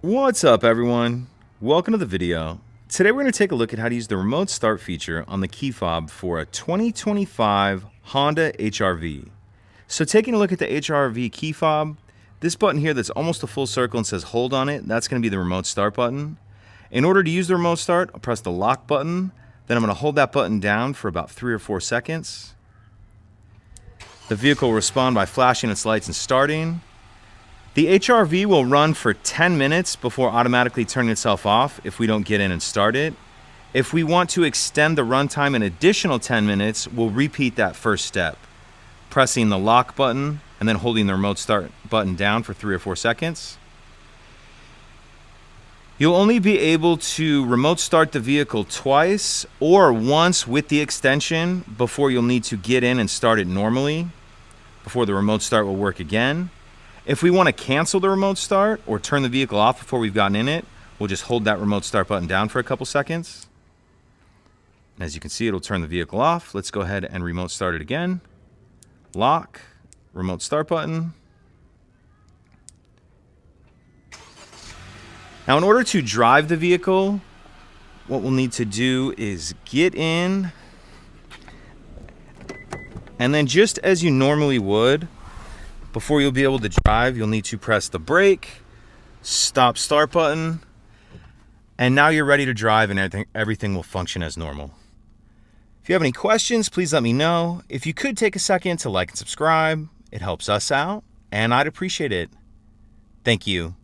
What's up, everyone? Welcome to the video. Today we're going to take a look at how to use the remote start feature on the key fob for a 2025 Honda HR-V. So taking a look at the HR-V key fob, this button here that's almost a full circle and says hold on it, that's going to be the remote start button. In order to use the remote start, I'll press the lock button, then I'm going to hold that button down for about 3 or 4 seconds. The vehicle will respond by flashing its lights and starting. The HR-V will run for 10 minutes before automatically turning itself off if we don't get in and start it. If we want to extend the runtime an additional 10 minutes, we'll repeat that first step, pressing the lock button and then holding the remote start button down for 3 or 4 seconds. You'll only be able to remote start the vehicle twice or once with the extension before you'll need to get in and start it normally, before the remote start will work again. If we want to cancel the remote start or turn the vehicle off before we've gotten in it, we'll just hold that remote start button down for a couple seconds. As you can see, it'll turn the vehicle off. Let's go ahead and remote start it again. Lock, remote start button. Now, in order to drive the vehicle, what we'll need to do is get in, and then just as you normally would, before you'll be able to drive, you'll need to press the brake, stop start button, and now you're ready to drive and everything will function as normal. If you have any questions, please let me know. If you could take a second to like and subscribe, it helps us out, and I'd appreciate it. Thank you.